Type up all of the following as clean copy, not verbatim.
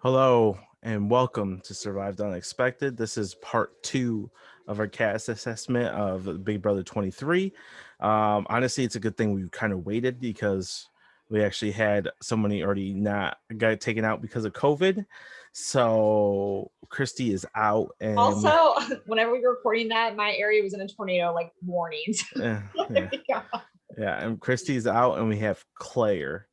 Hello and welcome to Survived Unexpected. This is part two of our cast assessment of Big Brother 23. Honestly, it's a good thing we kind of waited because we actually had somebody already not got taken out because of COVID. So Christy is out and Also, whenever we were recording that, my area was in a tornado like warnings. yeah, and Christy's out and we have Claire.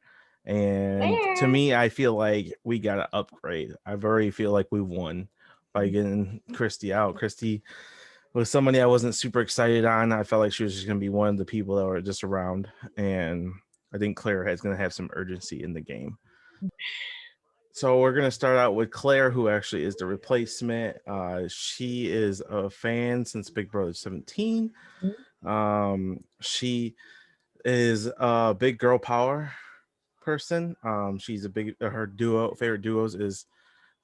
And to There. me, I feel like we got to upgrade. I already feel like we won by getting Christy out. Christy was somebody I wasn't super excited on. I felt like she was just going to be one of the people that were just around. And I think Claire is going to have some urgency in the game. So we're going to start out with Claire, who actually is the replacement. She is a fan since Big Brother 17. She is a big girl power person. She's a big her favorite duos is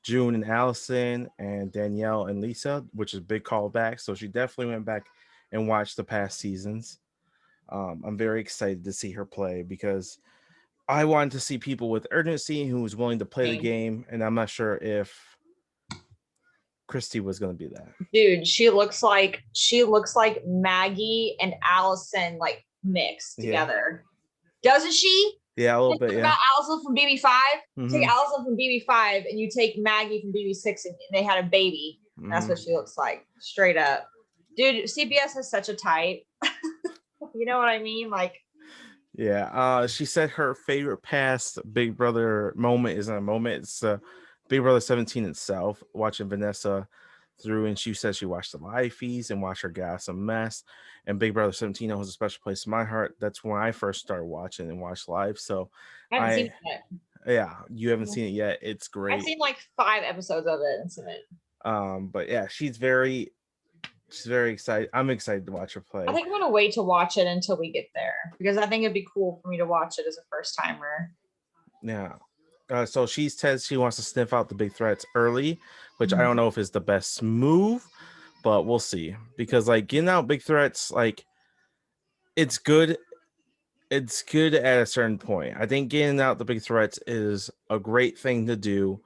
June and Allison and Danielle and Lisa, which is a big callback. So she definitely went back and watched the past seasons. I'm very excited to see her play because I wanted to see people with urgency who was willing to play the game, and I'm not sure if Christy was going to be that. Dude, she looks like Maggie and Allison like mixed together. Doesn't she? Yeah, a little bit. Yeah. About Allison from BB5. Take Allison from BB5 and you take Maggie from BB6 and they had a baby. That's what she looks like, straight up. Dude, CBS has such a type. You know what I mean? Like, yeah. She said her favorite past Big Brother moment isn't a moment. It's Big Brother 17 itself, watching Vanessa through, and she said she watched the live feeds and watched her gas a mess. And Big Brother 17 holds a special place in my heart. That's when I first started watching and watched live. So I haven't seen it yet. Yeah, you haven't seen it yet. It's great. I've seen like 5 episodes of it and seen it. But yeah, she's very excited. I'm excited to watch her play. I think I'm gonna wait to watch it until we get there because I think it'd be cool for me to watch it as a first timer. Yeah. So she says she wants to sniff out the big threats early, which I don't know if is the best move, but we'll see. Because like getting out big threats, like it's good. It's good at a certain point. I think getting out the big threats is a great thing to do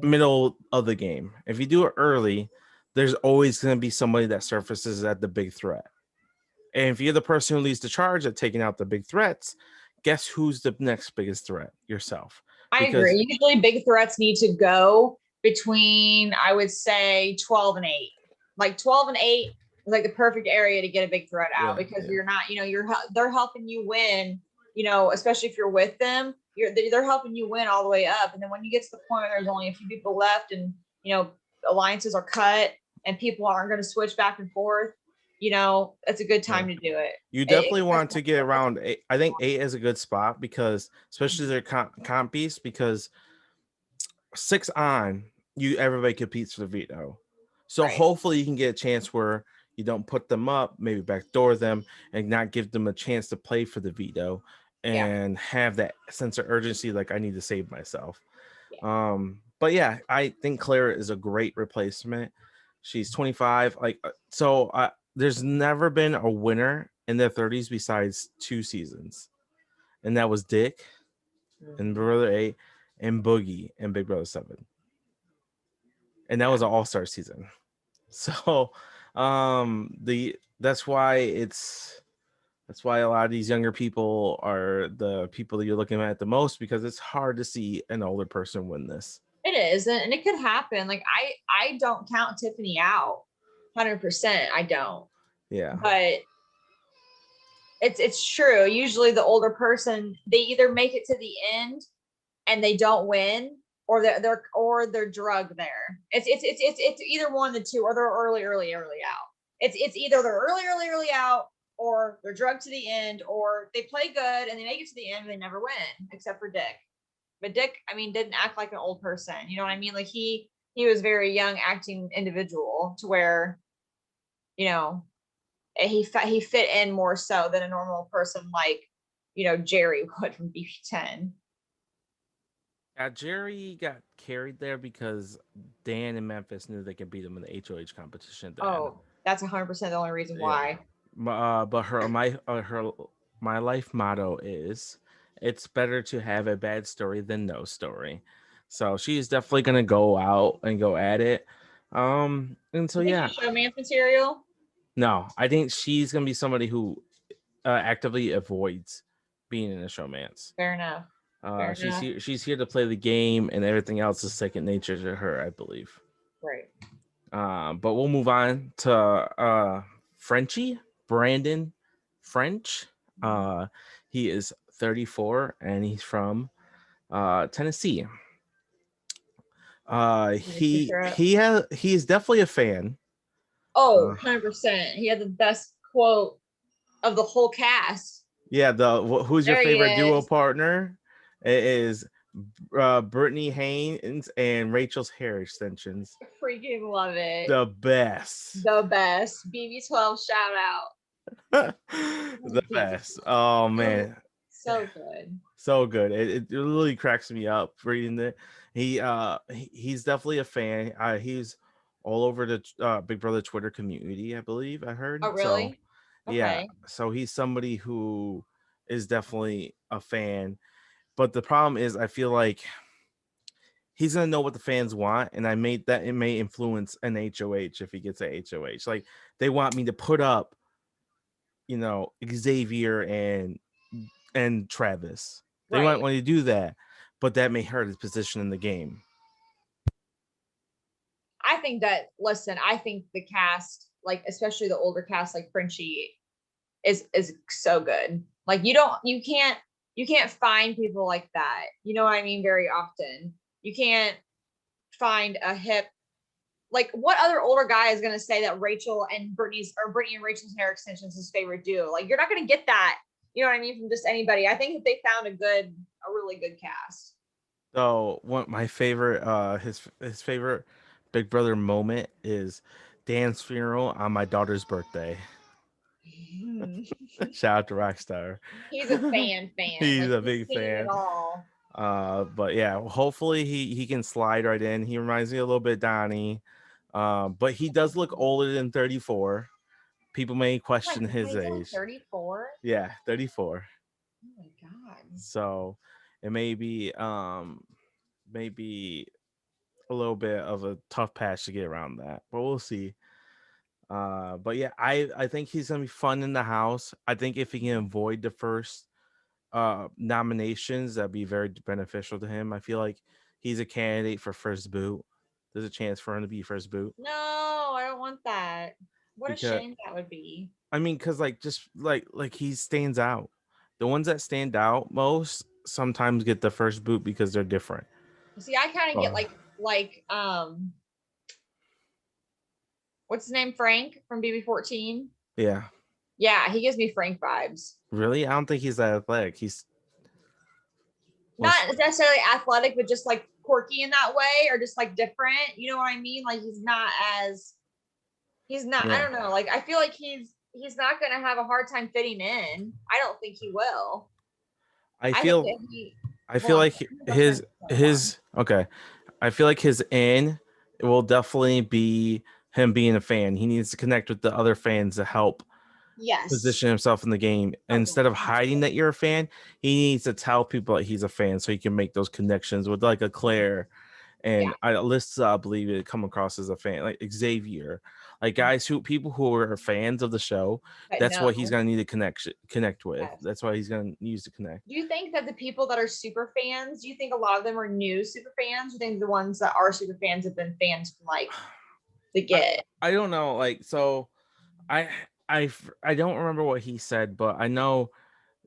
middle of the game. If you do it early, there's always going to be somebody that surfaces at the big threat. And if you're the person who leads the charge at taking out the big threats, guess who's the next biggest threat? Yourself. I agree. Usually big threats need to go between, I would say, 12 and 8. Like 12 and 8 is like the perfect area to get a big threat out because you're not, they're helping you win, especially if you're with them. They're helping you win all the way up. And then when you get to the point where there's only a few people left and, alliances are cut and people aren't going to switch back and forth, it's a good time to do it. You definitely want to get around 8. I think 8 is a good spot because especially their comp piece, because 6 on everybody competes for the veto. So hopefully you can get a chance where you don't put them up, maybe backdoor them and not give them a chance to play for the veto and have that sense of urgency. Like I need to save myself. But yeah, I think Claire is a great replacement. She's 25. There's never been a winner in their 30s besides 2 seasons. And that was Dick and Brother 8 and Boogie and Big Brother 7. And that was an all-star season. So that's why a lot of these younger people are the people that you're looking at the most, because it's hard to see an older person win this. It is, and it could happen. Like I don't count Tiffany out 100%. I don't. Yeah. But it's true. Usually the older person, they either make it to the end and they don't win, or they're drugged there. It's either one of the two, or they're early out. It's either they're early out, or they're drugged to the end, or they play good and they make it to the end and they never win, except for Dick. But Dick, I mean, didn't act like an old person. You know what I mean? Like he was very young acting individual to where, he fit in more so than a normal person like, Jerry would from BB10. Yeah, Jerry got carried there because Dan and Memphis knew they could beat him in the HOH competition. That's 100% the only reason why. But my life motto is, it's better to have a bad story than no story. So she's definitely gonna go out and go at it. And so You think yeah, she's showman's material? no, I think she's gonna be somebody who actively avoids being in a showmance. Fair enough. Fair enough. She's here to play the game, and everything else is second nature to her, I believe. Right. But we'll move on to Frenchie, Brandon French. He is 34 and he's from Tennessee. He's definitely a fan. Oh, 100%. He had the best quote of the whole cast. Yeah, who's your There he favorite duo is. partner? It is Brittany Haynes and Rachel's hair extensions. Freaking love it. The best. The best. BB12 shout out. The best. Oh man. So good. So good. It really cracks me up reading it. He's definitely a fan. He's all over the Big Brother Twitter community, I believe. I heard. Oh, really? So, yeah. So he's somebody who is definitely a fan. But the problem is, I feel like he's gonna know what the fans want, and it may influence an HOH if he gets a HOH. Like they want me to put up, Xavier and Travis. They might want to do that, but that may hurt his position in the game. I think the cast, like especially the older cast, like Frenchie, is so good. Like you can't find people like that. You know what I mean? Very often. You can't find a hip, like what other older guy is gonna say that Brittany and Rachel's hair extensions his favorite duo? Like you're not gonna get that, you know what I mean, from just anybody. I think that they found a really good cast. So my favorite his favorite Big Brother moment is Dan's funeral on my daughter's birthday. Shout out to Rockstar. He's a fan. He's a big fan. But yeah, hopefully he can slide right in. He reminds me a little bit of Donnie. But he does look older than 34. People may question his age. 34? Yeah, 34. Oh my god. So it may be a little bit of a tough patch to get around that, but we'll see. But yeah, I think he's gonna be fun in the house. I think if he can avoid the first nominations, that'd be very beneficial to him. I feel like he's a candidate for first boot. There's a chance for him to be first boot. No, I don't want that. What a shame that would be. I mean, because just like he stands out. The ones that stand out most sometimes get the first boot because they're different. See, I kind of get like what's his name? Frank from BB14. Yeah. Yeah, he gives me Frank vibes. Really? I don't think he's that athletic. He's not necessarily athletic, but just like quirky in that way, or just like different. You know what I mean? Like he's not. Yeah. I don't know. Like I feel like he's not gonna have a hard time fitting in. I don't think he will. I feel like his okay. I feel like his in will definitely be him being a fan. He needs to connect with the other fans to help position himself in the game. Instead of hiding that you're a fan, he needs to tell people that he's a fan so he can make those connections with like a Claire and Alyssa, I believe it come across as a fan, like Xavier, like people who are fans of the show. That's what he's gonna need to connect with. Yes. That's why he's gonna use to connect. Do you think that the people that are super fans, do you think a lot of them are new super fans? Do you think the ones that are super fans have been fans from like the get? I don't know. Like, so I don't remember what he said, but I know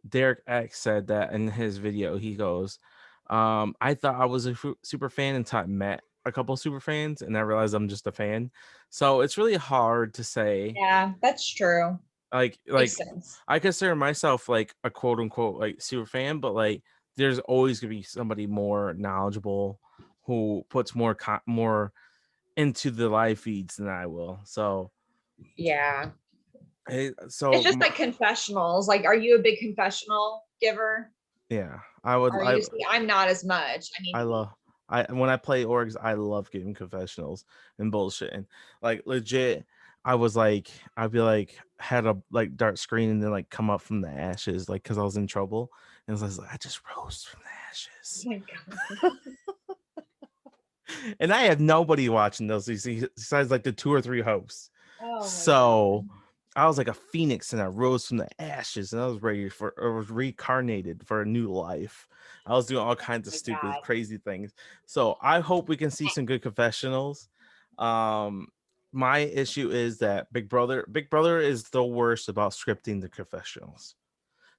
Derek X said that in his video. He goes, I thought I was a super fan until I met a couple super fans and I realized I'm just a fan. So it's really hard to say. Yeah, that's true. Like I consider myself like a quote unquote like super fan, but like there's always gonna be somebody more knowledgeable who puts more into the live feeds than I will. So yeah. So it's just like confessionals. Like, are you a big confessional giver? Yeah, I would. I'm not as much. When I play orgs, I love giving confessionals and bullshit. And like legit, I'd be like had a like dark screen and then like come up from the ashes, like because I was in trouble. And I was like, I just rose from the ashes. Oh my God. And I have nobody watching those besides like the 2 or 3 hosts. Oh my So god. I was like a phoenix and I rose from the ashes and I was ready for, I was reincarnated for a new life. I was doing all Oh kinds of my stupid, god. crazy things. So I hope we can see some good confessionals. Um, my issue is that Big Brother is the worst about scripting the confessionals,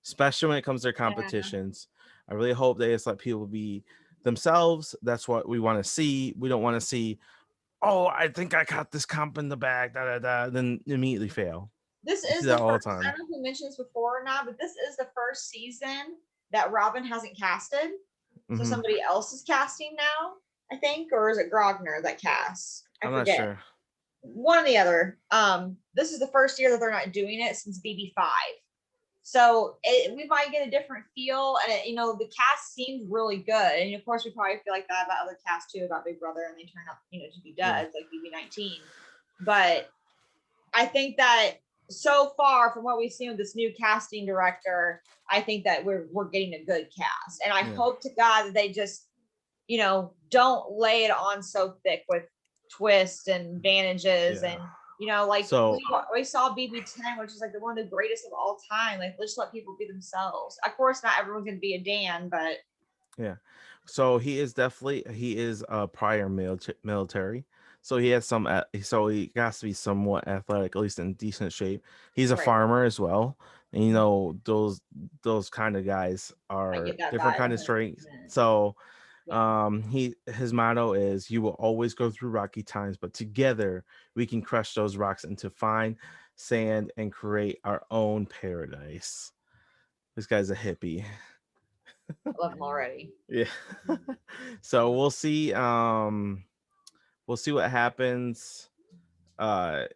especially when it comes to their Yeah. competitions. I really hope they just let people be themselves. That's what we want to see. We don't want to see, oh, I think I got this comp in the bag, then immediately fail. This You see is that the all the first, I time. don't know if we mentioned this before or not, but this is the first season that Robin hasn't casted. So Hmm. somebody else is casting now, I think, or is it Grogner that casts? I I'm not forget. sure. One or the other. This is the first year that they're not doing it since BB5. So we might get a different feel, and the cast seems really good. And of course, we probably feel like that about other casts too, about Big Brother, and they turn out, to be Yeah. duds like BB19. But I think that so far from what we've seen with this new casting director, I think that we're getting a good cast, and I Yeah. hope to God that they just don't lay it on so thick with twists and advantages, Yeah. and like So we saw BB10, which is like one of the greatest of all time. Like, let's let people be themselves. Of course, not everyone's gonna be a Dan, but yeah. So he is a prior military. So he has so he has to be somewhat athletic, at least in decent shape. He's a right, farmer as well. And those kind of guys I are get that different vibe kind of 100%. strengths. So Yeah, his motto is you will always go through rocky times, but together we can crush those rocks into fine sand and create our own paradise. This guy's a hippie. I love him already. Yeah. So we'll see what happens.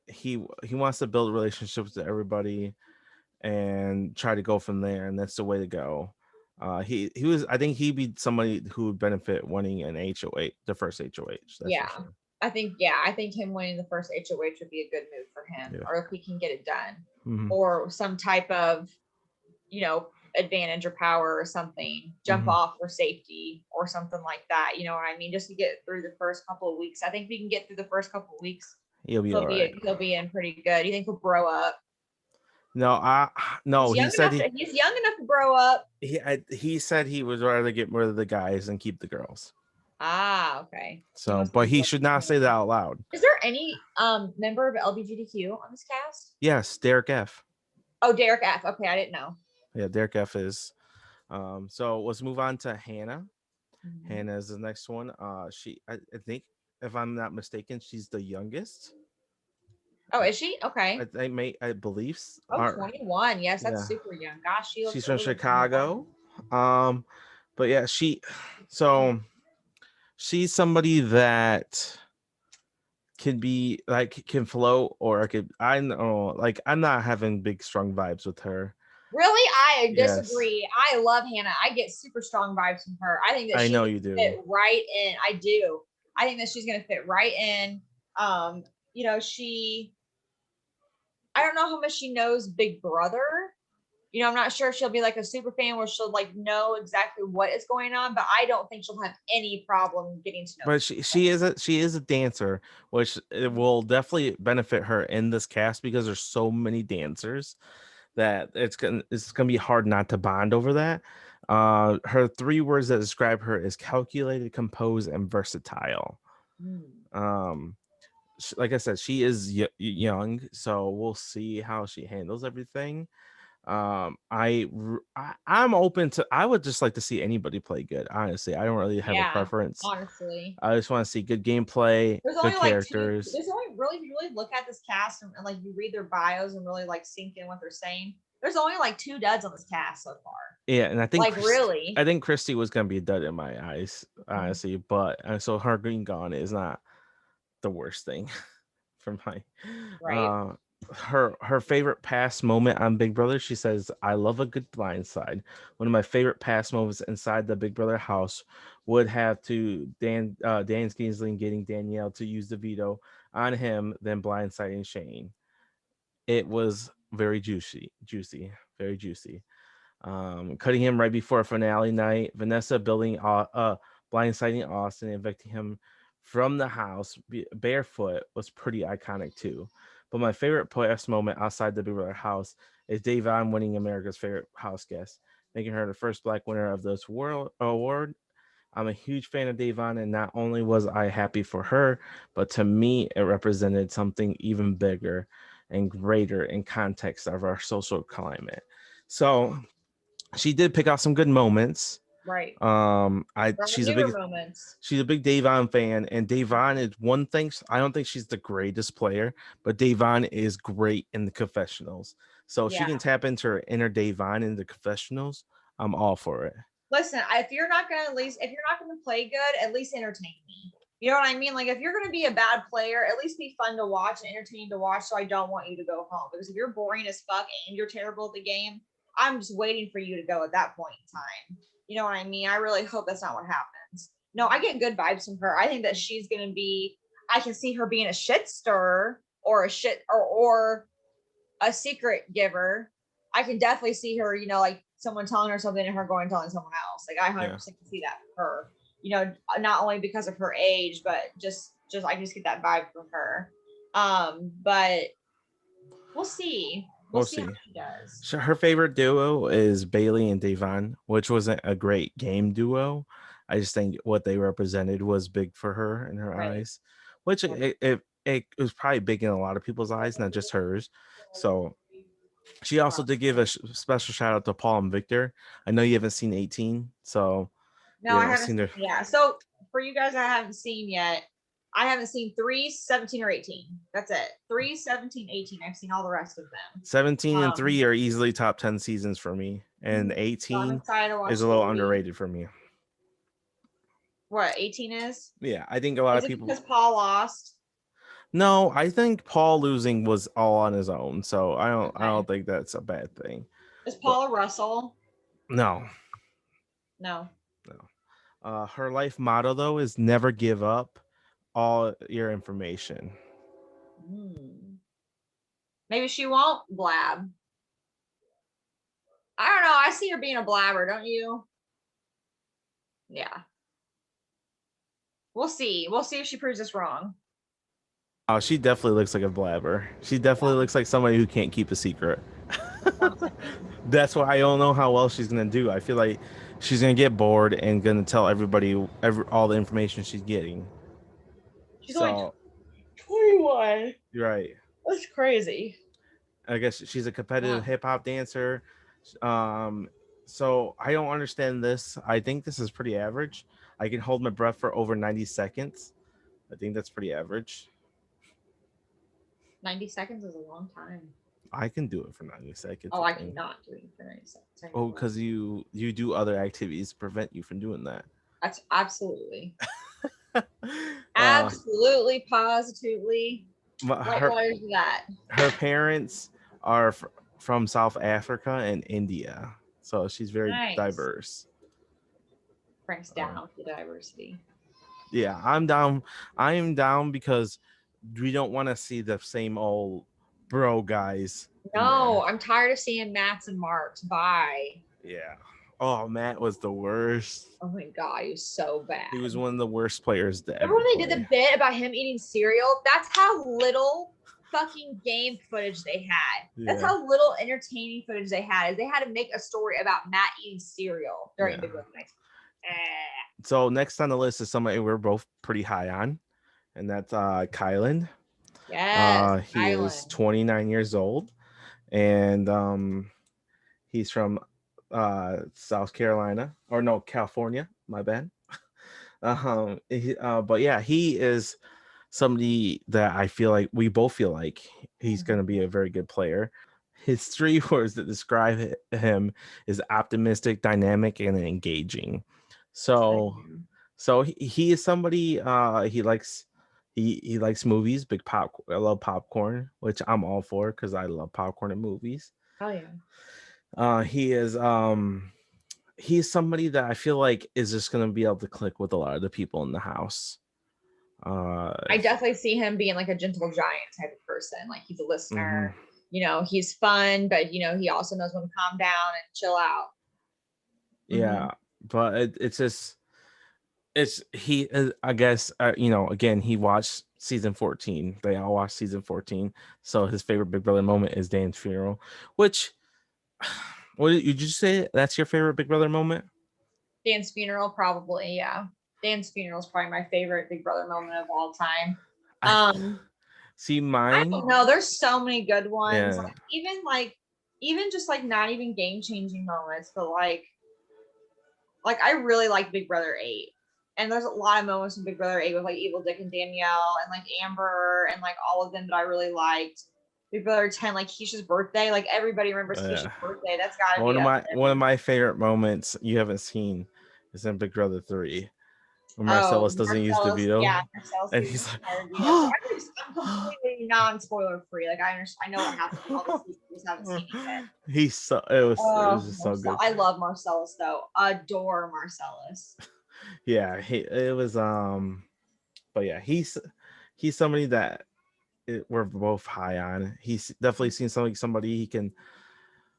He wants to build relationships with everybody and try to go from there, and that's the way to go. He was, I think he'd be somebody who would benefit winning an HOH, the first HOH, that's for Yeah, sure. I think him winning the first HOH would be a good move for him, Yeah. or if he can get it done, Hmm. or some type of advantage or power or something, jump Hmm. off for safety or something like that. You know what I mean? Just to get through the first couple of weeks. I think if we can get through the first couple of weeks, He'll be all right. he'll be in pretty good. You think he'll grow up? No, no, he said He's young enough to grow up. he said he would rather get rid of the guys and keep the girls. Ah, okay. He So, wants to but be he more should not say that out loud. Is there any member of LGBTQ on this cast? Yes, Derek F. Oh, Derek F. Okay, I didn't know. Yeah, Derek F is. So let's move on to Hannah. Mhm. Hannah is the next one. I think, if I'm not mistaken, she's the youngest. Oh, is she? Okay. I believe. Oh, 21. Yes, that's Yeah, super young. Gosh, she looks she's from really young and wild. Chicago. Um, but yeah, so she's somebody that can be like can float, or I know, like I'm not having big strong vibes with her. Really? I Yes, disagree. I love Hannah. I get super strong vibes from her. I think that I she's know gonna you do. fit right in. I do. I think that she's gonna fit right in. She I don't know how much she knows Big Brother. I'm not sure if she'll be like a super fan where she'll like know exactly what is going on, but I don't think she'll have any problem getting to know But people. she is a dancer, which it will definitely benefit her in this cast because there's so many dancers that it's gonna be hard not to bond over that. Her 3 words that describe her is calculated, composed, and versatile. Mm. Um, like I said, she is young, so we'll see how she handles everything. I'm open to. I would just like to see anybody play good. Honestly, I don't really have a Yeah, preference. honestly. I just want to see good gameplay, There's good only like two. characters. There's only really, if you really look at this cast and like you read their bios and really like sink in what they're saying. There's only like 2 duds on this cast so far. Yeah, and Like, really. I think Christy was gonna be a dud in my eyes, Mhm. honestly. But so her green gone is not the worst thing for my Right. uh her favorite past moment on Big Brother. She says, "I love a good blindside. One of my favorite past moments inside the Big Brother house would have to Dan Kingsling getting Danielle to use the veto on him, then blindsiding Shane. It was very juicy, very juicy. Cutting him right before finale night. Vanessa blindsiding Austin, evicting him from the house barefoot was pretty iconic too. But my favorite playoffs moment outside the Big Brother house is Davon winning America's favorite house guest, making her the first Black winner of this world award. I'm a huge fan of Davon, and not only was I happy for her, but to me, it represented something even bigger and greater in context of our social climate. So she did pick out some good moments. Right. I From the she's a newer big moments. she's a big Davon fan, and Davon is one thing. I don't think she's the greatest player, but Davon is great in the confessionals. So if she Yeah. can tap into her inner Davon in the confessionals, I'm all for it. Listen, if you're not gonna play good, at least entertain me. You know what I mean? Like if you're gonna be a bad player, at least be fun to watch and entertaining to watch. So I don't want you to go home, because if you're boring as fuck and you're terrible at the game, I'm just waiting for you to go at that point in time. You know what I mean? I really hope that's not what happens. No, I get good vibes from her. I think that she's gonna be. I can see her being a shit stirrer or a shit or a secret giver. I can definitely see her, like someone telling her something and her going and telling someone else. Like I 100% can see that for her. Not only because of her age, but just I just get that vibe from her. But we'll see. We'll see how she does. So her favorite duo is Bailey and Davon, which wasn't a great game duo. I just think what they represented was big for her in her eyes, which it was probably big in a lot of people's eyes, not just hers. So she also did give a special shout out to Paul and Victor. I know you haven't seen 18, so no, I haven't seen. Yeah, so for you guys, I haven't seen yet. I haven't seen 3, 17, or 18. That's it. 3, 17, 18. I've seen all the rest of them. 17 and 3 are easily top 10 seasons for me, and 18 is a little underrated for me. What 18 is? Yeah, I think a lot of people. Because Paul lost. No, I think Paul losing was all on his own, so I don't think that's a bad thing. Is Paula Russell? No. Her life motto though is never give up all your information. Maybe she won't blab. I don't know. I see her being a blabber, don't you? Yeah. We'll see. We'll see if she proves us wrong. Oh, she definitely looks like a blabber. She definitely looks like somebody who can't keep a secret. That's why I don't know how well she's gonna do. I feel like she's gonna get bored and gonna tell everybody all the information she's getting. She's only 21. You're right. That's crazy. I guess she's a competitive hip hop dancer. So I don't understand this. I think this is pretty average. I can hold my breath for over 90 seconds. I think that's pretty average. 90 seconds is a long time. I can do it for 90 seconds. Oh, I cannot do it for 90 seconds. Oh, because you do other activities to prevent you from doing that. That's absolutely. Absolutely, positively. Why is that? Her parents are from South Africa and India, so she's very diverse. Brings down the diversity. Yeah, I'm down. I am down because we don't want to see the same old bro guys. No, I'm tired of seeing Matts and Marks. Bye. Yeah. Oh, Matt was the worst. Oh my god, he was so bad. He was one of the worst players to ever. Remember when they did the bit about him eating cereal? That's how little fucking game footage they had. That's how little entertaining footage they had. Is they had to make a story about Matt eating cereal during Big Brother night. So next on the list is somebody we're both pretty high on, and that's Kylan. Yes, he is 29 years old, and he's from South Carolina, or no, California. My bad. But yeah, he is somebody that I feel like we both feel like he's going to be a very good player. His 3 words that describe him is optimistic, dynamic, and engaging. So he is somebody he likes movies, big pop. I love popcorn, which I'm all for because I love popcorn and movies. Oh yeah. He's somebody that I feel like is just gonna be able to click with a lot of the people in the house. I definitely see him being like a gentle giant type of person. Like he's a listener. He's fun, but he also knows when to calm down and chill out. Yeah, but it's just it's he. I guess again he watched season 14. They all watched season 14. So his favorite Big Brother moment is Dan's funeral. Which, what did you just say? That's your favorite Big Brother moment? Dan's funeral, probably, yeah. Dan's funeral is probably my favorite Big Brother moment of all time. I see I mine. don't know. There's so many good ones. Yeah. Even just like not even game changing moments, but like I really like Big Brother 8. And there's a lot of moments in Big Brother 8 with like Evil Dick and Danielle and like Amber and like all of them that I really liked. Big Brother 10, like Keisha's birthday. Like everybody remembers Keisha's birthday. That's gotta be up there. One of my favorite moments you haven't seen is in Big Brother 3. When Oh, Marcellus doesn't use the veto. Yeah, Marcellus and he's like, so I'm completely non-spoiler free. Like I understand, I know what happened. All the seasons, haven't seen it yet. It was just so good. I love Marcellus though. Adore Marcellus. Yeah, it was but yeah, he's somebody that we're both high on. He's definitely seen somebody he can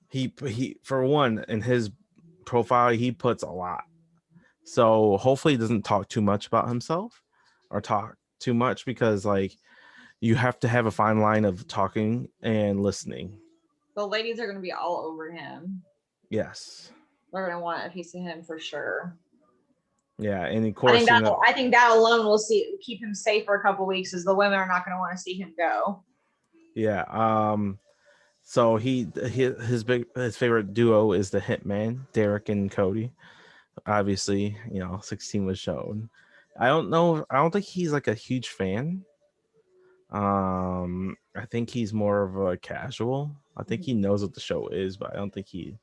he for one in his profile he puts a lot. So hopefully he doesn't talk too much about himself or talk too much, because like you have to have a fine line of talking and listening. The ladies are going to be all over him. Yes. They're going to want a piece of him for sure. Yeah, and of course, I think that alone will keep him safe for a couple weeks, as the women are not going to want to see him go. Yeah. So his favorite duo is the Hitman, Derek and Cody. Obviously, 16 was shown. I don't think he's like a huge fan. I think he's more of a casual. I think he knows what the show is, but I don't think he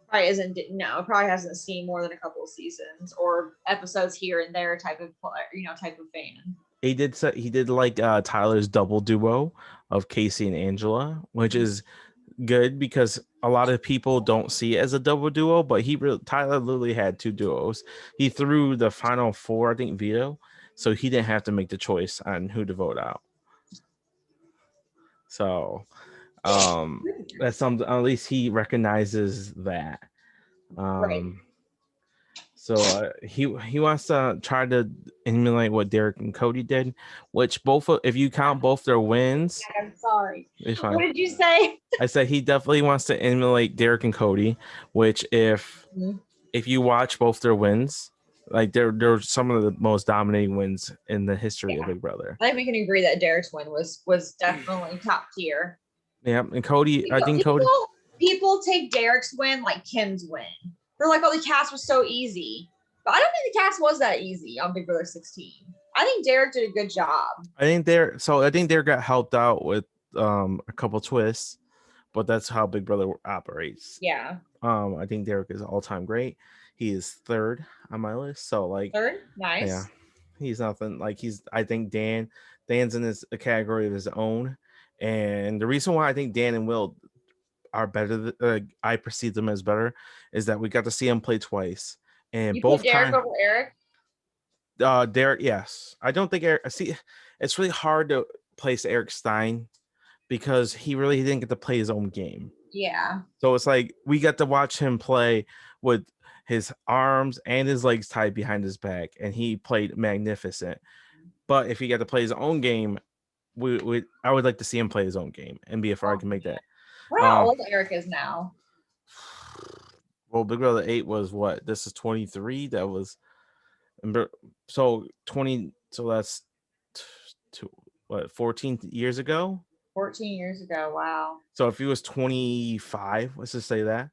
probably hasn't seen more than a couple of seasons or episodes here and there type of fan. He did like Tyler's double duo of Casey and Angela, which is good because a lot of people don't see it as a double duo, but Tyler literally had two duos. He threw the final four, I think, veto, so he didn't have to make the choice on who to vote out. So that's something, at least he recognizes that. Right. So he wants to try to emulate what Derek and Cody did, which if you count both their wins. I'm sorry. What did you say? I said he definitely wants to emulate Derek and Cody, which if you watch both their wins, like they're some of the most dominating wins in the history of Big Brother. I think we can agree that Derek's win was definitely top tier. Yeah, and Cody, Cody. People take Derek's win like Kim's win. They're like, oh, the cast was so easy. But I don't think the cast was that easy on Big Brother 16. I think Derek did a good job. I think Derek got helped out with a couple twists, but that's how Big Brother operates. Yeah. I think Derek is all-time great. He is third on my list. So like third, nice. Yeah. He's nothing like I think Dan's in a category of his own. And the reason why I think Dan and Will are better, I perceive them as better, is that we got to see him play twice, and you both put Derek over Eric. Derek, yes. I don't think Eric. See, it's really hard to place Eric Stein because he didn't get to play his own game. Yeah. So it's like we got to watch him play with his arms and his legs tied behind his back, and he played magnificent. But if he got to play his own game, I would like to see him play his own game and be I can make that. How old Eric is now? Well, Big Brother 8 was what? This is 23. That was so 20. So that's 14 years ago? 14 years ago. Wow. So if he was 25, let's just say that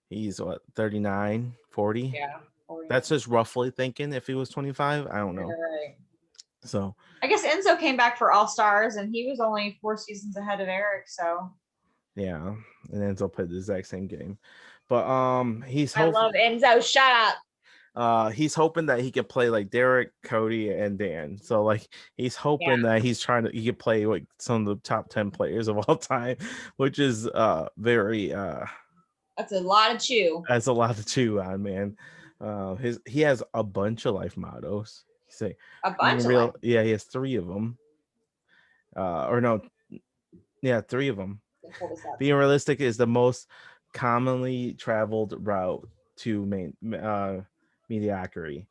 he's 39, 40. Yeah. 40. That's just roughly thinking. If he was 25, I don't know. Right. So I guess Enzo came back for All Stars, and he was only 4 seasons ahead of Eric. So yeah, and Enzo played the exact same game, but I love Enzo. Shut up. He's hoping that he could play like Derek, Cody, and Dan. So like he's hoping that he could play like some of the top 10 players of all time, which is very that's a lot of chew. That's a lot to chew on, man. He has a bunch of life mottos. Say a bunch. He has 3 of them. Or no, yeah, 3 of them. Being realistic is the most commonly traveled route to mediocrity.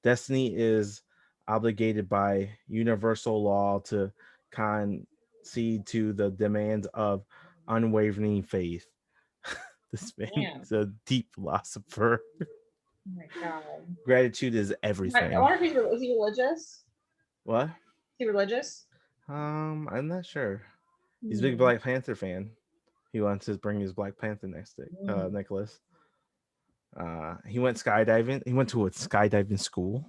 Destiny is obligated by universal law to concede to the demands of unwavering faith. This man Damn. is a deep philosopher. Oh my god. Gratitude is I everything. wonder if is he religious? What? Is he religious? I'm not sure. He's a big Hmm. Black Panther fan. He wants to bring his Black Panther necklace. He went skydiving. He went to a skydiving school.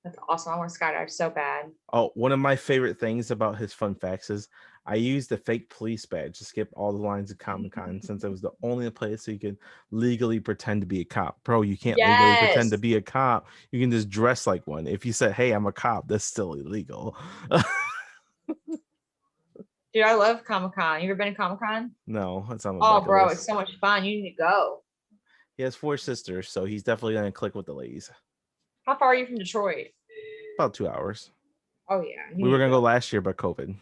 That's awesome. I want to skydive so bad. Oh, one of my favorite things about his fun facts is I used the fake police badge to skip all the lines of Comic-Con since it was the only place you could legally pretend to be a cop. Bro, you can't legally pretend to Yes. be a cop. You can just dress like one. If you said, "Hey, I'm a cop," that's still illegal. Dude, I love Comic-Con. You ever been to Comic-Con? No, that's on my Oh, bucket bro, list. it's so much fun. You need to go. He has 4 sisters, so he's definitely gonna click with the ladies. How far are you from Detroit? About 2 hours. Oh yeah. We were gonna go last year, but COVID.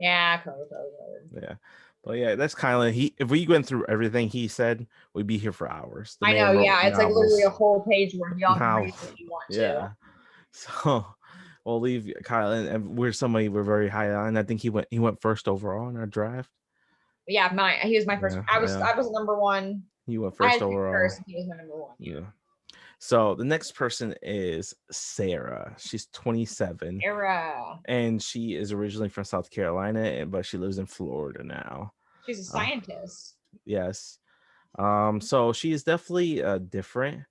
Yeah, COVID. Yeah, but yeah, that's kind of he. If we went through everything he said, we'd be here for hours. The I man know, wrote yeah. It's like novels, literally a whole page where y'all can read novels. what you want to. Yeah. So we'll leave Kyle, and we're somebody we're very high on. I think he went first overall in our draft. Yeah, he was my first. Yeah, I was yeah. number one. He went I first had overall. first, and he was my number one. Yeah. So the next person is Sarah. She's 27. Era. And she is originally from South Carolina, but she lives in Florida now. She's a scientist. Yes. So she is definitely different.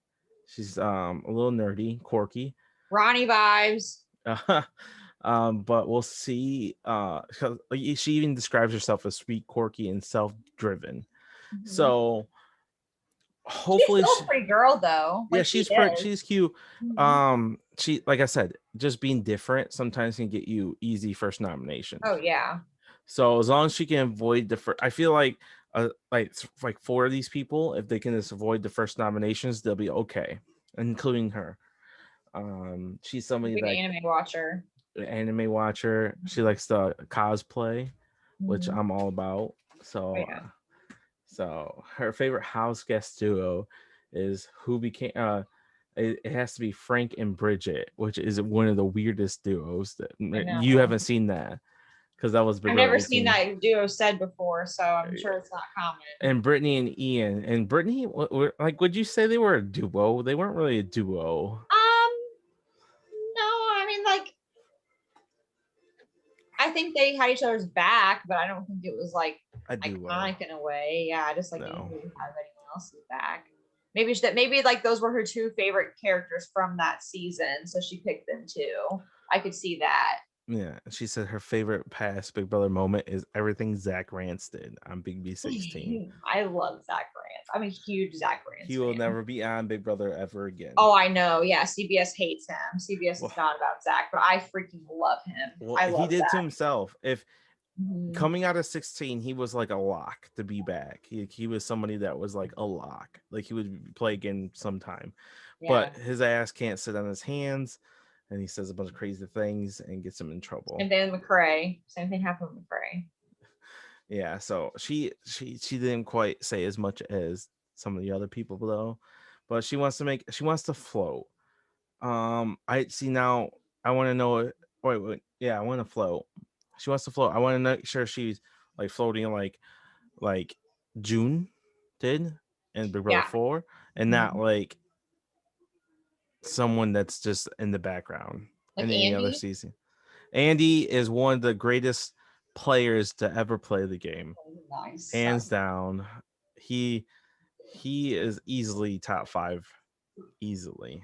She's a little nerdy, quirky. Ronnie vibes. But we'll see. She even describes herself as sweet, quirky, and self-driven. Mhm. So hopefully she's still a pretty girl though. Yeah, Like, she's pretty, she's cute. Mhm. She, like I said, just being different sometimes can get you easy first nominations. Oh yeah. So as long as she can avoid the first, I feel like 4 of these people, if they can just avoid the first nominations, they'll be okay, including her. She's somebody Big that anime watcher. anime watcher. She likes to cosplay, which Mhm. I'm all about. So, Oh, yeah. So her favorite house guest duo is who became. It has to be Frank and Bridget, which is one of the weirdest duos that you haven't seen that. Because that was I've never seen that duo said before, so I'm sure it's not common. And Brittany and Ian. And Brittany, like, would you say they were a duo? They weren't really a duo. No, I mean, like, I think they had each other's back, but I don't think it was like a duo. Iconic in a way. Yeah, just like No. didn't really have anyone else's back. Maybe like those were her 2 favorite characters from that season, so she picked them too. I could see that. Yeah, she said her favorite past Big Brother moment is everything Zach Rance did on Big B16. I love Zach Rance. I'm a huge Zach Rance. He will never be on Big Brother ever again. Oh, I know. Yeah, CBS hates him. CBS is not about Zach, but I freaking love him. Well, he did Zach. To himself. If Mhm. Coming out of 16, he was like a lock to be back. He was somebody that was like a lock. Like he would play again sometime. Yeah. But his ass can't sit on his hands. And he says a bunch of crazy things and gets him in trouble. And then McCrae, same thing happened with McCrae. Yeah, so she didn't quite say as much as some of the other people though, but she wants to float. I see now. I want to know. Wait, yeah, I want to float. She wants to float. I want to make sure she's like floating like June did in Big Brother 4, and not like someone that's just in the background like in any other season. Andy is one of the greatest players to ever play the game. Nice. Hands down. He is easily top 5. Easily.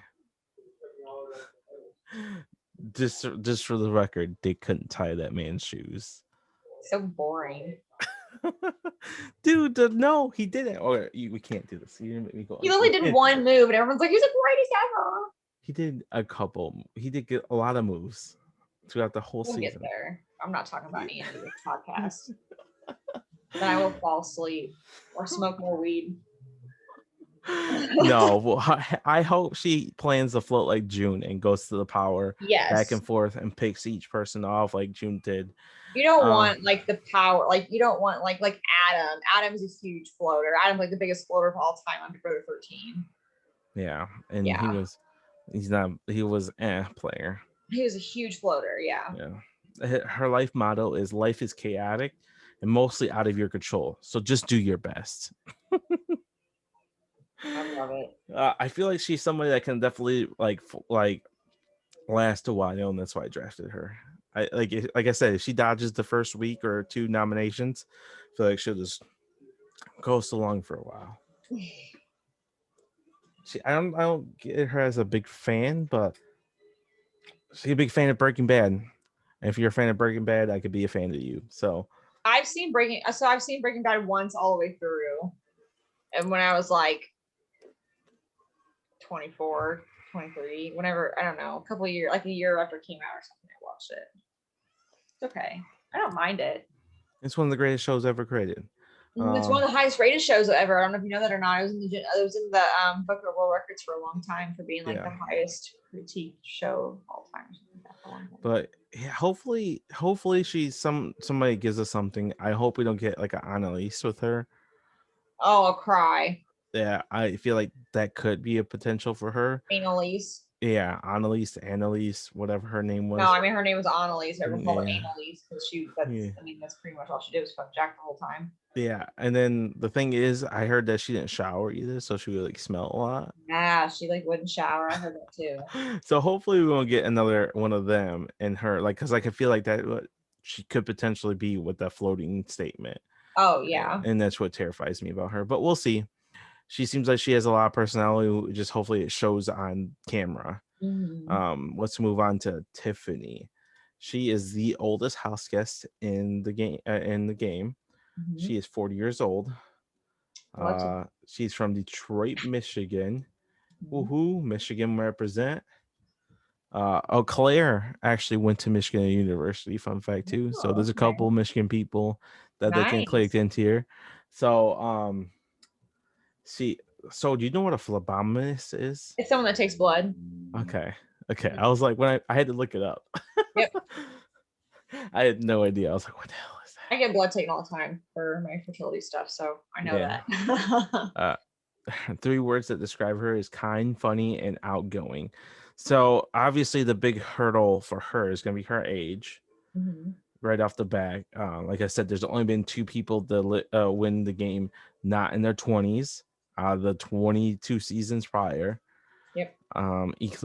Just for the record, they couldn't tie that man's shoes. So boring. Dude, no, he didn't. Oh, we can't do this. You make me go. He only did one move, and everyone's like, "He's the greatest ever." He did a couple. He did get a lot of moves throughout the whole season. Get there. I'm not talking about Andy this podcast. Then I will fall asleep or smoke more weed. No, well, I hope she plans to float like June and goes to the power back and forth and picks each person off like June did. You don't want like the power, like you don't want like Adam. Adam's a huge floater. Adam's like the biggest floater of all time on Big Brother 13. Yeah, and he was He's not. He was player. He was a huge floater. Yeah. Yeah. Her life motto is life is chaotic and mostly out of your control. So just do your best. I love it. I feel like she's somebody that can definitely like last a while, and that's why I drafted her. Like I said, if she dodges the first week or two nominations, I feel like she'll just coast along for a while. I don't get her as a big fan, but she's a big fan of Breaking Bad. And if you're a fan of Breaking Bad, I could be a fan of you. So I've seen Breaking Bad once all the way through. And when I was like 24, 23, whenever, I don't know, a couple of years, like a year after it came out or something, I watched it. It's okay. I don't mind it. it's one of the greatest shows ever created. It's one of the highest rated shows ever. I don't know if you know that or not. It was in the Book of World Records for a long time for being like the highest critiqued show of all time. But yeah, hopefully she's somebody gives us something. I hope we don't get like an Annalise with her. Oh, I'll cry. Yeah, I feel like that could be a potential for her. Annalise. Yeah, Annalise, whatever her name was. No, I mean her name was Annalise. I call her Annalise because Yeah. I mean that's pretty much all she did was fuck Jack the whole time. Yeah, and then the thing is, I heard that she didn't shower either, so she would like smell a lot. Yeah, she like wouldn't shower. I heard that too. So hopefully we won't get another one of them and her, like, because I can feel like that she could potentially be with that floating statement. Oh yeah, and that's what terrifies me about her. But we'll see. She seems like she has a lot of personality. Just hopefully it shows on camera. Mm-hmm. Let's move on to Tiffany. She is the oldest house guest in the game. Mm-hmm. She is 40 years old. She's from Detroit, Michigan. Mm-hmm. Woohoo, Michigan represent. Claire actually went to Michigan University. Fun fact too. So there's a couple Michigan people that they can click into here. So so do you know what a phlebotomist is? It's someone that takes blood. Okay. I was like, when I had to look it up. Yep. I had no idea. I was like, what the hell is that? I get blood taken all the time for my fertility stuff, so I know that. 3 words that describe her is kind, funny, and outgoing. So obviously the big hurdle for her is going to be her age. Mm-hmm. Right off the bat. Like I said, there's only been 2 people that win the game not in their 20s out of the 22 seasons prior. Yep.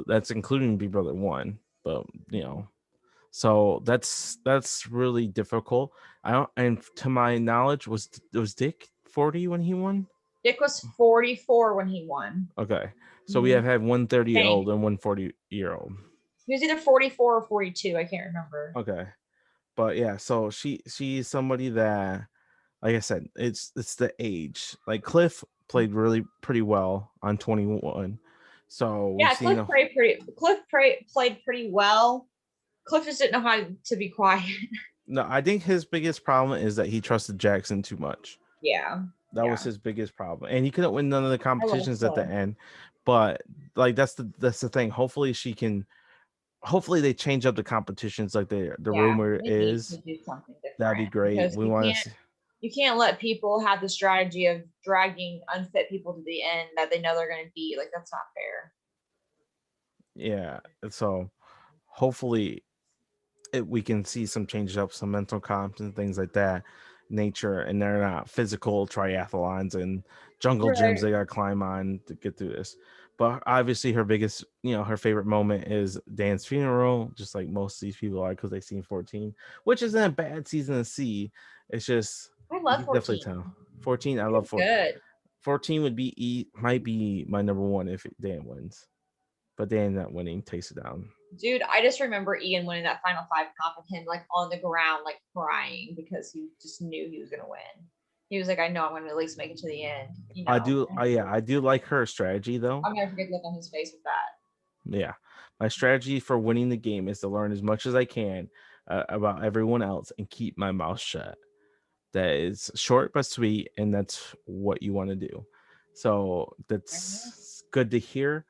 That's including Big Brother 1, but so that's really difficult. And to my knowledge, was Dick 40 when he won? Dick was 44 when he won. Okay, so we have had one 30-year-old and one 40-year-old. He was either 44 or 42. I can't remember. Okay, but yeah, so she's somebody that, like I said, it's the age. Like Cliff played pretty well on 21. So yeah, Cliff played pretty well. Cliff just didn't know how to be quiet. No, I think his biggest problem is that he trusted Jackson too much. Yeah. That was his biggest problem. And he couldn't win none of the competitions at the end. But like that's the thing. Hopefully they change up the competitions like the rumor is. That'd be great. We want to you can't let people have the strategy of dragging unfit people to the end that they know they're going to beat. Like that's not fair. Yeah. So hopefully we can see some changes up, some mental comps and things like that nature, and they're not physical triathlons and jungle gyms they gotta climb on to get through this. But obviously her biggest, her favorite moment is Dan's funeral, just like most of these people are, because they've seen 14, which isn't a bad season to see. It's just I love 14. Definitely tell 14. I love 14. Good. 14 might be my number 1 if Dan wins, but Dan not winning takes it down. Dude, I just remember Ian winning that final 5 comp and him like on the ground, like crying because he just knew he was gonna win. He was like, I know I'm gonna at least make it to the end. I do like her strategy though. I'll never forget the look on his face with that. Yeah, my strategy for winning the game is to learn as much as I can about everyone else and keep my mouth shut. That is short but sweet, and that's what you want to do. So that's good to hear.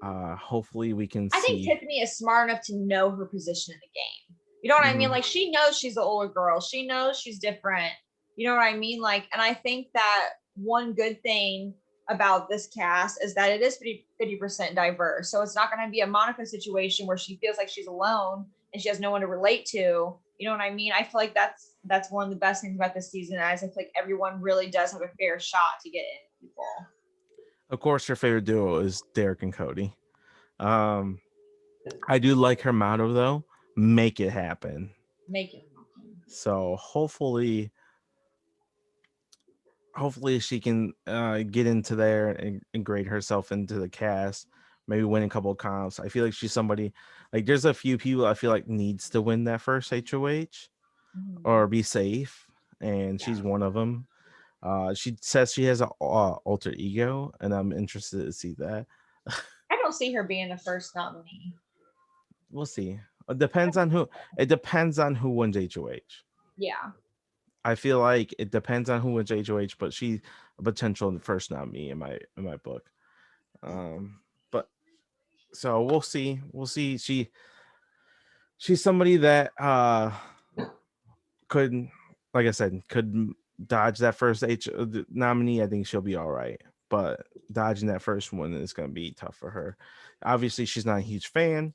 Hopefully we can see. I think Tiffany is smart enough to know her position in the game. You know what I mean? Like she knows she's the older girl. She knows she's different. You know what I mean? Like, and I think that one good thing about this cast is that it is 50% diverse. So it's not going to be a Monica situation where she feels like she's alone and she has no one to relate to. You know what I mean? I feel like that's one of the best things about this season. Is I feel like everyone really does have a fair shot to get in people. Of course, your favorite duo is Derek and Cody. I do like her motto though. Make it happen. Make it happen. So hopefully she can get into there and integrate herself into the cast, maybe win a couple of comps. I feel like she's somebody, like there's a few people I feel like needs to win that first HOH or be safe, and she's one of them. She says she has an alter ego, and I'm interested to see that. I don't see her being the first nominee. We'll see. It depends on who wins HOH. Yeah. I feel like it depends on who wins HOH, but she's a potential first nominee in my book. But so we'll see. We'll see. She's somebody that could, like I said, could dodge that first nominee. I think she'll be all right. But dodging that first one is going to be tough for her. Obviously, she's not a huge fan,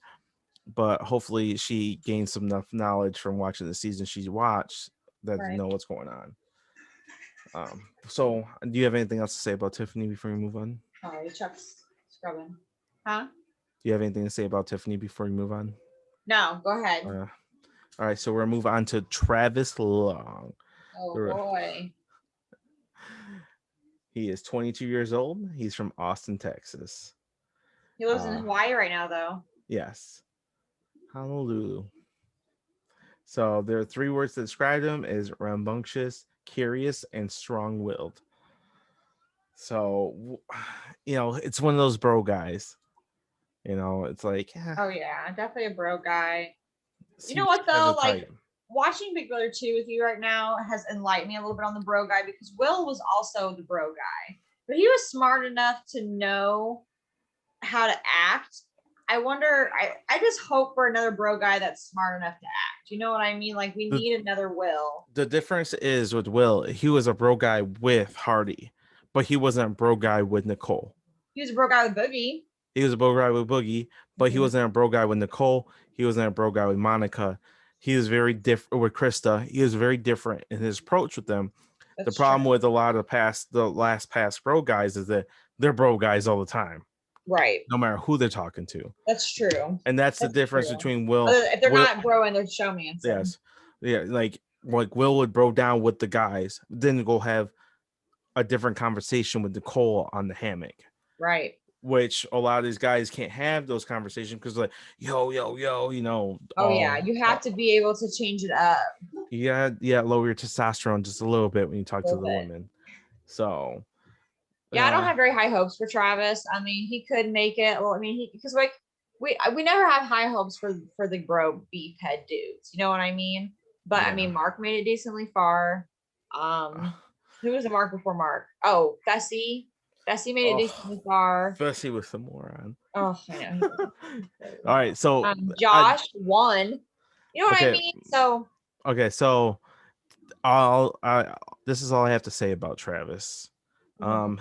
but hopefully she gains some enough knowledge from watching the season she's watched that to know what's going on. So do you have anything else to say about Tiffany before we move on? Sorry, Chuck's scrubbing. Huh? Do you have anything to say about Tiffany before we move on? No, go ahead. All right, so we're gonna move on to Travis Long. Oh boy. He is 22 years old. He's from Austin, Texas. He lives in Hawaii right now, though. Yes. Honolulu. So there are 3 words to describe him: is rambunctious, curious, and strong-willed. So, it's one of those bro guys. It's like, oh yeah, definitely a bro guy. You know what though? Like watching Big Brother 2 with you right now has enlightened me a little bit on the bro guy, because Will was also the bro guy, but he was smart enough to know how to act. I wonder, I just hope for another bro guy that's smart enough to act. You know what I mean? Like we need another Will. The difference is with Will, he was a bro guy with Hardy, but he wasn't a bro guy with Nicole. He was a bro guy with Boogie. He was a bro guy with Boogie, but he wasn't a bro guy with Nicole. He wasn't a bro guy with Monica. He was very different with Krista. He was very different in his approach with them. That's the problem with a lot of the last past bro guys is that they're bro guys all the time. Right. No matter who they're talking to. That's true. And that's the difference between Will. If they're not broing, they're showmancing. Yes. Yeah, like Will would bro down with the guys, then go have a different conversation with Nicole on the hammock. Right. Which a lot of these guys can't have those conversations because like, yo, Oh yeah, you have to be able to change it up. Yeah, lower your testosterone just a little bit when you talk to the women. So yeah, I don't have very high hopes for Travis. I mean, he could make it. Well, I mean, because like we never have high hopes for the bro beef head dudes. You know what I mean? But I mean, Mark made it decently far. Who was the Mark before Mark? Oh, Fessy. Fessy made it decently far. Fessy was the moron. Oh, I know. All right, so Josh won. You know what I mean? So okay, so this is all I have to say about Travis.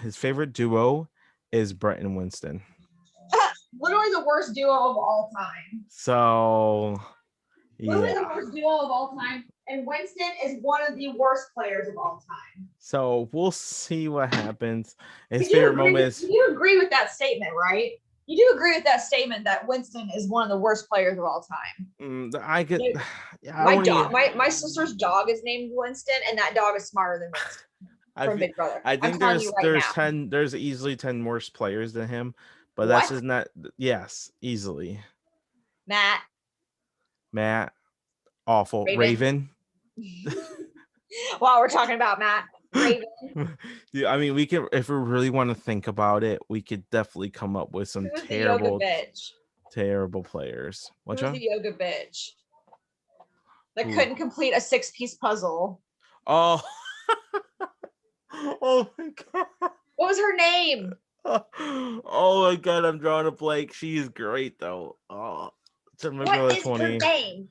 His favorite duo is Brett and Winston. Literally the worst duo of all time. So literally the worst duo of all time. And Winston is one of the worst players of all time. So we'll see what happens. His favorite moment is. You agree with that statement, right? You do agree with that statement that Winston is one of the worst players of all time. I could. My sister's dog is named Winston, and that dog is smarter than Winston from Big Brother. I think there's easily 10 worse players than him, but that's just not. Yes, easily. Matt, awful. Raven. While we're talking about Matt, Raven. Yeah, I mean, we can, if we really want to think about it, we could definitely come up with some terrible players. Who's the yoga bitch that couldn't complete a 6-piece puzzle? Oh, oh my god! What was her name? Oh my god, I'm drawing a blank. She's great though. Oh, what is her name?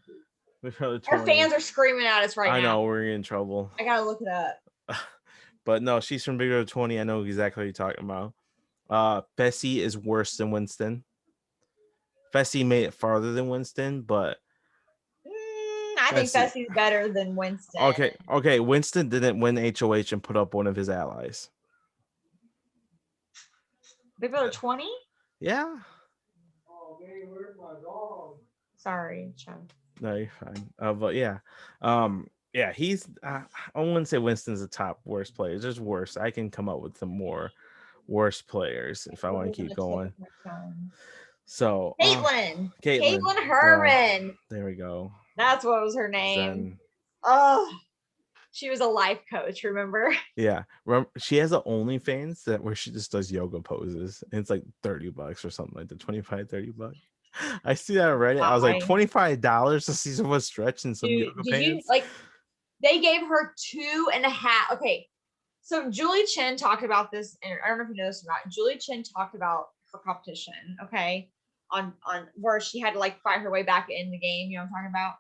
Our fans are screaming at us right now. I know, we're in trouble. I gotta look it up. But no, she's from Big Brother 20. I know exactly what you're talking about. Fessy is worse than Winston. Fessy made it farther than Winston, but I think Fessy. Fessy's better than Winston. Okay. Winston didn't win HOH and put up one of his allies. Big Brother 20? Yeah. Sorry, Chum. No, you're fine. But yeah, yeah, he's. I wouldn't say Winston's the top worst player. There's worse. I can come up with some more worst players if I want to keep going. So Caitlin Herman. There we go. That's what was her name. Zen. Oh, she was a life coach. Remember? Yeah, she has an OnlyFans where she just does yoga poses, and it's like $30 or something like that. 25, $30. I see that on Reddit. I was like, $25 to see someone stretch in some yoga pants. They gave her 2.5. Okay, so Julie Chen talked about this, and I don't know if you know this or not. Julie Chen talked about her competition. Okay, on where she had to like fight her way back in the game. You know what I'm talking about?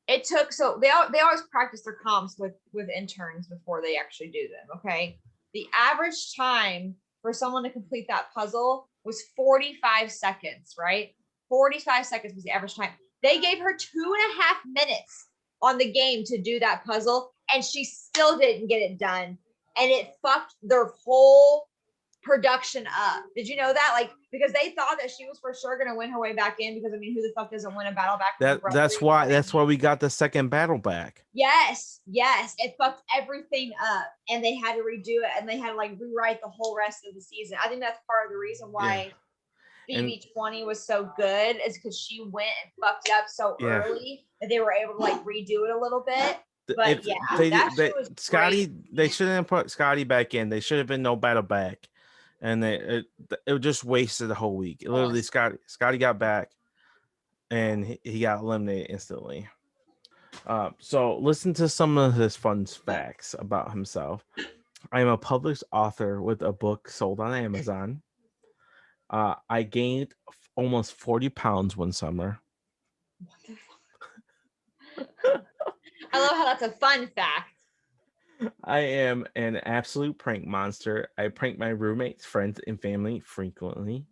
It took, so they always practice their comps with interns before they actually do them. Okay, the average time for someone to complete that puzzle was 45 seconds, right? 45 seconds was the average time. They gave her 2.5 minutes on the game to do that puzzle, and she still didn't get it done. And it fucked their whole production up. Did you know that? Like, because they thought that she was for sure going to win her way back in, because I mean, who the fuck doesn't win a battle back? That's why we got the second battle back. Yes, it fucked everything up, and they had to redo it, and they had to like rewrite the whole rest of the season. I think that's part of the reason why BB20 was so good, is because she went and fucked it up so early that they were able to like redo it a little bit. But Scotty, they shouldn't have put Scotty back in. They should have been no battle back, and it just wasted the whole week. Literally, Scotty got back, and he got eliminated instantly. So listen to some of his fun facts about himself. I am a published author with a book sold on Amazon. I gained almost 40 pounds one summer. I love how that's a fun fact. I am an absolute prank monster. I prank my roommates, friends, and family frequently.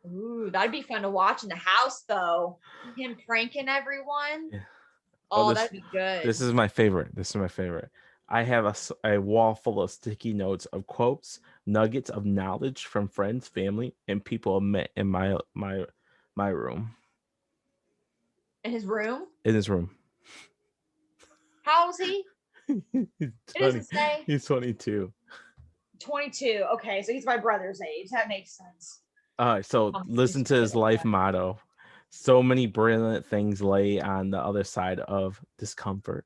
Ooh, that'd be fun to watch in the house, though. Him pranking everyone. Yeah. That'd be good. This is my favorite. I have a wall full of sticky notes of quotes, nuggets of knowledge from friends, family, and people I met in my room. In his room? In his room. How old is he? It doesn't say. He's 22. 22. Okay, so he's my brother's age. That makes sense. So listen to his life motto. So many brilliant things lay on the other side of discomfort.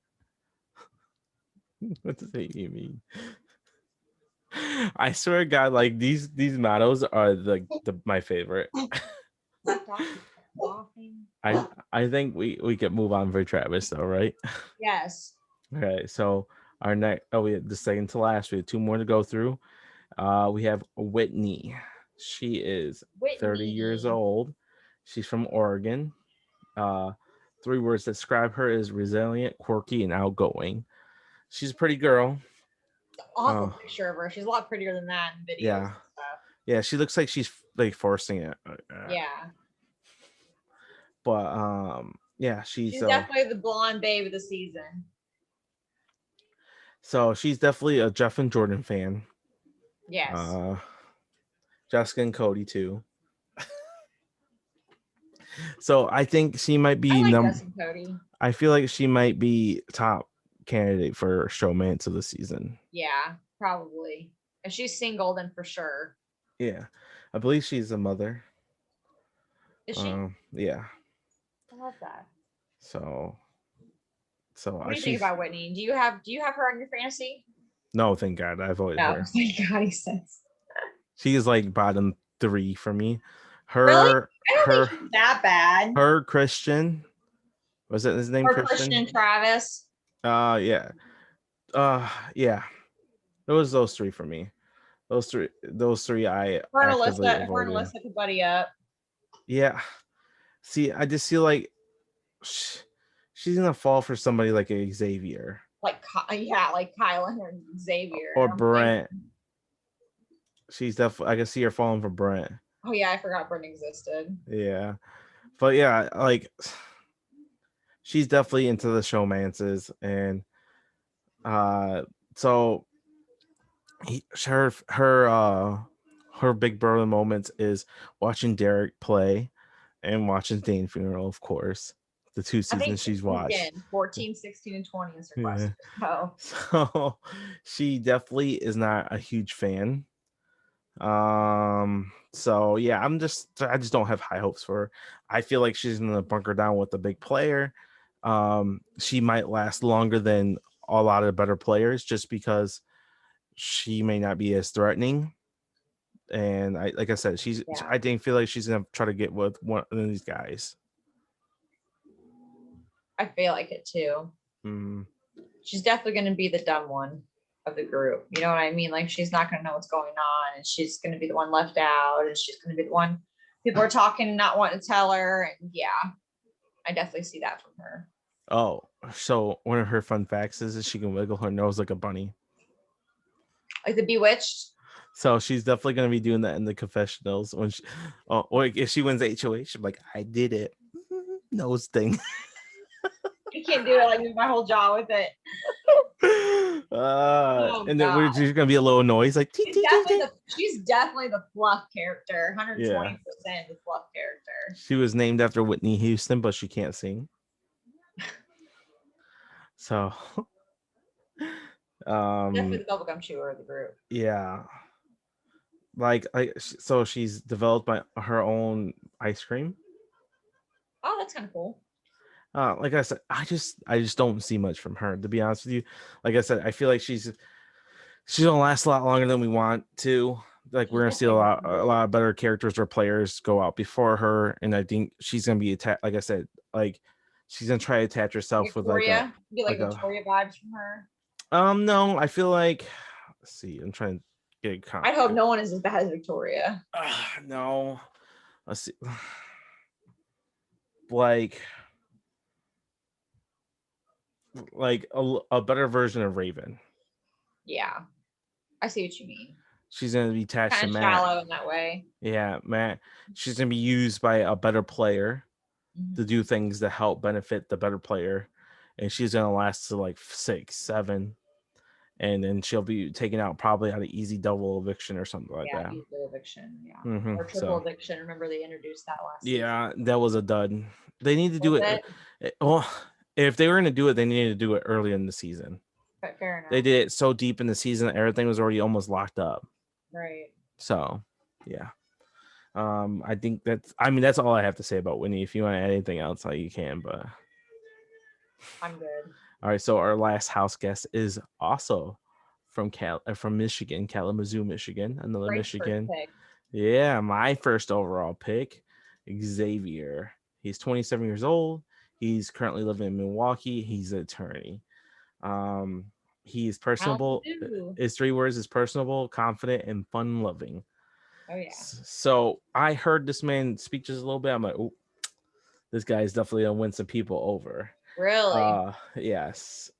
What does that even mean? I swear to God, like these mottos are my favorite. I think we can move on for Travis though, right? Yes. Okay, so our next we have the second to last. We have 2 more to go through. We have Whitney. She is 30 years old. She's from Oregon. 3 words describe her as resilient, quirky, and outgoing. She's a pretty girl. Awful picture of her. She's a lot prettier than that in videos. Yeah. Yeah, she looks like she's like forcing it. Yeah. But yeah, she's definitely the blonde babe of the season. So she's definitely a Jeff and Jordan fan. Yes. Jessica and Cody too. So I think she might be I feel like she might be top candidate for showmance of the season. Yeah, probably. If she's single, then for sure. Yeah, I believe she's a mother. Is she? Yeah. I love that. So what do you think about Whitney? Do you have her on your fantasy? No, thank God. I've avoided her. Thank God, he says. She is like bottom 3 for me. Really? I don't think she's that bad. Her, Christian. Was it his name? Christian Travis. Yeah. Yeah. It was those 3 for me. Those three I her and Alyssa could buddy up. Yeah. See, I just feel like she's gonna fall for somebody like a Xavier. like Kylan or Xavier. or I'm thinking, Brent. She's definitely, I can see her falling for Brent. oh yeah, I forgot Brent existed. Yeah, but yeah, like she's definitely into the showmances, and so her big brother moments is watching Derek play and watching Dane Funeral, of course, the two I think seasons she's watched. again, 14, 16, and 20 is her Yeah. question. So So she definitely is not a huge fan. So yeah, I just don't have high hopes for her. I feel like she's gonna bunker down with the big player. She might last longer than a lot of the better players just because she may not be as threatening. And like I said, yeah, I didn't feel like she's gonna try to get with one of these guys. I feel like it too. Mm. She's definitely going to be the dumb one of the group. You know what I mean? Like she's not going to know what's going on, and she's going to be the one left out, and she's going to be the one people are talking, not wanting to tell her. And yeah, I definitely see that from her. Oh, so one of her fun facts is she can wiggle her nose like a bunny. Like the Bewitched. So she's definitely gonna be doing that in the confessionals when she, or if she wins HOH, she's like, I did it, nose thing. You can't do it like my whole jaw with it. And then we're just gonna be a little noise like she's definitely the fluff character. 120% the fluff character. She was named after Whitney Houston, but she can't sing. So definitely the bubblegum chewer of the group. Yeah. So she's developed her own ice cream. Oh, that's kind of cool. Like I said, I just don't see much from her, to be honest with you. Like I said, I feel like she's gonna last a lot longer than we want to. Like we're gonna see a lot of better characters or players go out before her, and I think she's gonna be like I said, like she's gonna try to attach herself Victoria. with like Victoria vibes from her. No, I feel like, let's see, I'm trying to get I hope no one is as bad as Victoria. No, let's see, like a better version of Raven. Yeah, I see what you mean. She's gonna be attached to Matt. Shallow in that way. Yeah, Matt. She's gonna be used by a better player to do things that help benefit the better player, and she's gonna last to like 6, 7, and then she'll be taken out probably on an easy double eviction or something like that. Easy eviction, yeah, or triple eviction. Remember they introduced that last. Yeah, season. That was a dud. They need to do it. Well, if they were gonna do it, they needed to do it early in the season. But fair enough. They did it so deep in the season, everything was already almost locked up. Right. So, yeah. I think that's all I have to say about Whitney. If you want to add anything else, you can, but I'm good. All right, so our last house guest is also from Michigan, Kalamazoo, Michigan. Another Great Michigan. Yeah, my first overall pick, Xavier. He's 27 years old. He's currently living in Milwaukee. He's an attorney. He's personable. His 3 words is personable, confident, and fun-loving. Oh yeah. So I heard this man speak just a little bit. I'm like, oh, this guy is definitely gonna win some people over. Really? Yes.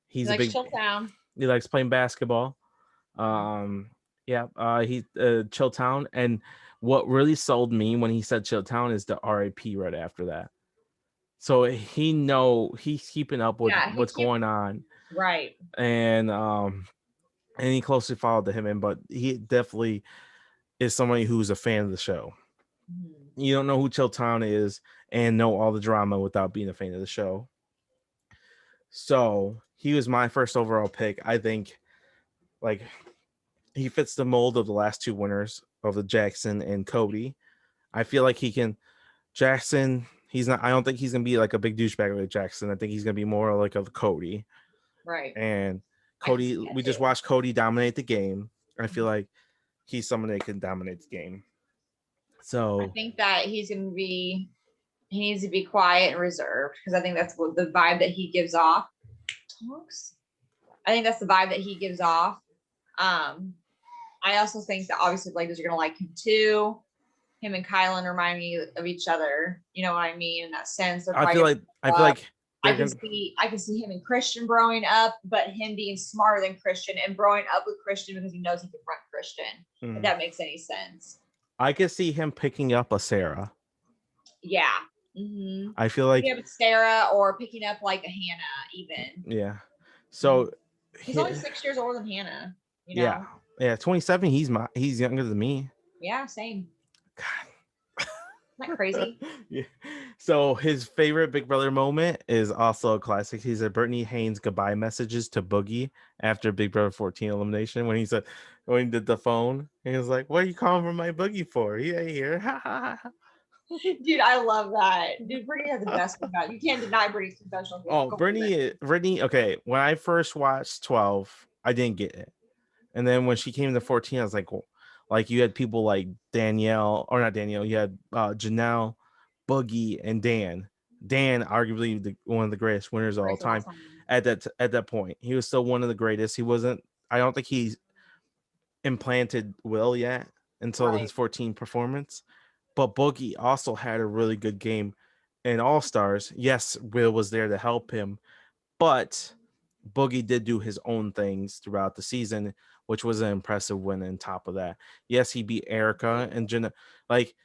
He's he likes Chilltown. He likes playing basketball. Yeah. He Chilltown, and what really sold me when he said Chilltown is the RIP right after that. So he's keeping up with what's going on. Right. And he closely followed him, but he definitely is somebody who's a fan of the show. Mm-hmm. You don't know who Chilltown is and know all the drama without being a fan of the show. So he was my first overall pick. I think like he fits the mold of the last 2 winners of the Jackson and Cody. I feel like he can. Jackson, I don't think he's gonna be like a big douchebag like Jackson. I think he's gonna be more like a Cody. Right. And Cody, we just watched Cody dominate the game. I feel like he's someone that can dominate the game. So I think that he needs to be quiet and reserved because I think that's what the vibe that he gives off. I think that's the vibe that he gives off. I also think that obviously Lakers are gonna like him too. Him and Kylan remind me of each other. You know what I mean? In that sense. I feel like I they're can gonna. see him and Christian growing up, but him being smarter than Christian and growing up with Christian because he knows he can front Christian. If that makes any sense. I could see him picking up a Sarah. Yeah. Mm-hmm. I feel like Picking up Sarah or picking up like a Hannah, even. yeah. So He's only 6 years older than Hannah. You yeah, know. yeah. 27. He's younger than me. Yeah, same. God. Isn't that crazy? Yeah. So his favorite Big Brother moment is also a classic. He said Brittany Haynes goodbye messages to Boogie after Big Brother 14 elimination when he did the phone. He was like, "What are you calling for my Boogie for? He ain't here." Dude, I love that. Dude, Brittany has the best one. You can't deny Brittany's confessional. Oh, Brittany. Okay, when I first watched 12, I didn't get it, and then when she came to 14, I was like, well, like you had people like Danielle, or not Danielle, you had Janelle, Boogie, and Dan. Dan, arguably one of the greatest winners of all time. At that point, he was still one of the greatest. He wasn't. I don't think he implanted Will yet until his 14 performance. But Boogie also had a really good game in All Stars. Yes, Will was there to help him, but Boogie did do his own things throughout the season, which was an impressive win. On top of that, yes, he beat Erica and Jenna. Like,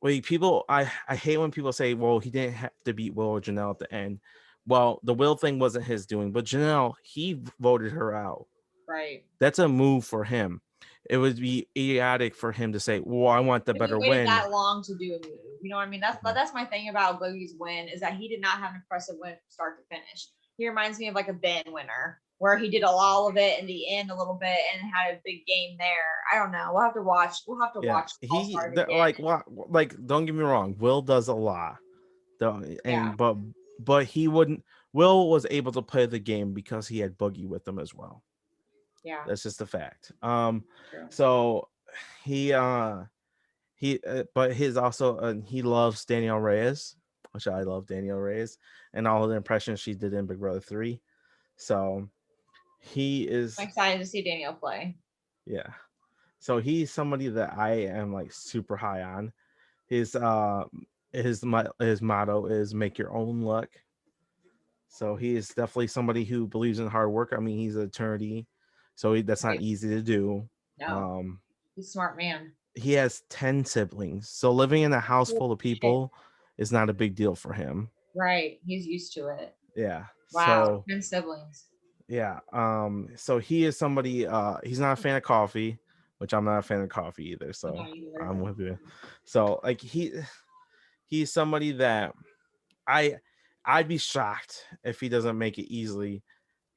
wait, people, I hate when people say, "Well, he didn't have to beat Will or Janelle at the end." Well, the Will thing wasn't his doing, but Janelle, he voted her out. Right. That's a move for him. It would be idiotic for him to say, "Well, I want the better win." That long to do a move, you know what I mean? That's my thing about Boogie's win is that he did not have an impressive win from start to finish. He reminds me of like a Ben winner where he did all of it in the end a little bit and had a big game there. I don't know. We'll have to watch. He like don't get me wrong. Will does a lot, but he wouldn't. Will was able to play the game because he had Boogie with him as well. Yeah, that's just a fact. So but his also he loves Danielle Reyes, which I love Danielle Reyes and all of the impressions she did in Big Brother 3. So he is. I'm excited to see Danielle play. Yeah. So he's somebody that I am like super high on. His motto is make your own luck. So he is definitely somebody who believes in hard work. I mean, he's an attorney, so that's not easy to do. No. He's a smart man. He has 10 siblings, so living in a house full of people is not a big deal for him. Right. He's used to it. Yeah. Wow. 10 siblings. Yeah. So he is somebody. He's not a fan of coffee, which I'm not a fan of coffee either. So I'm with you. So like he's somebody that I'd be shocked if he doesn't make it easily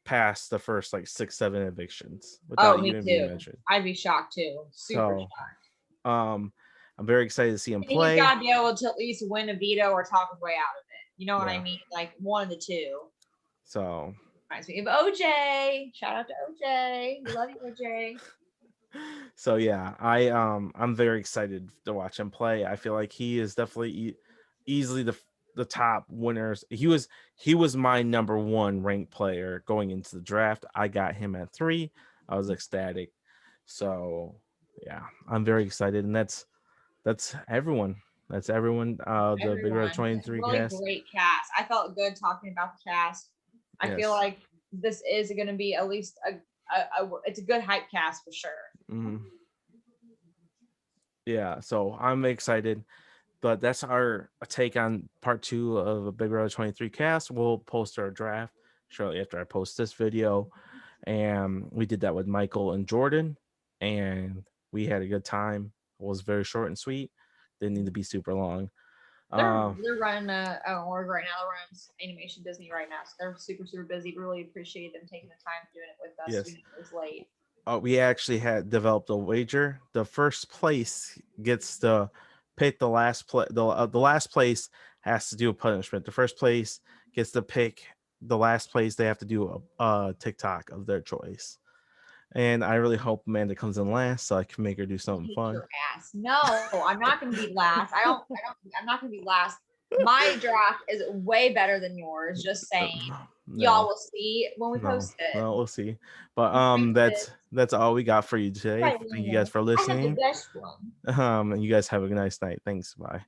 past the first like 6-7 evictions without even being mentioned. I'd be shocked too. Super shocked. I'm very excited to see him play. He's got to be able to at least win a veto or talk his way out of it. You know what I mean? Like one of the two. So reminds me of OJ. Shout out to OJ. We love you, OJ. So yeah, I'm very excited to watch him play. I feel like he is definitely easily the top winners. He was my number one ranked player going into the draft. I got him at 3. I was ecstatic. So yeah, I'm very excited, and that's everyone. That's everyone. The Big Brother 23 cast. Great cast. I felt good talking about the cast. I feel like this is going to be at least it's a good hype cast for sure. Mm-hmm. Yeah, so I'm excited. But that's our take on part 2 of a Big Brother 23 cast. We'll post our draft shortly after I post this video. And we did that with Michael and Jordan. And we had a good time. It was very short and sweet. Didn't need to be super long. They're running org right now. They're running Animation Disney right now. So they're super, super busy. Really appreciate them taking the time doing it with us. Yes. It was late. We actually had developed a wager. The first place gets to pick the last play. The last place has to do a punishment. The first place gets to pick the last place. They have to do a TikTok of their choice. And I really hope Amanda comes in last so I can make her do something fun. Your ass. No, I'm not going to be last. I'm not going to be last. My draft is way better than yours. Just saying. No. Y'all will see when we post it. No, we'll see. But that's all we got for you today. Thank you guys for listening. I have the best one. And you guys have a nice night. Thanks. Bye.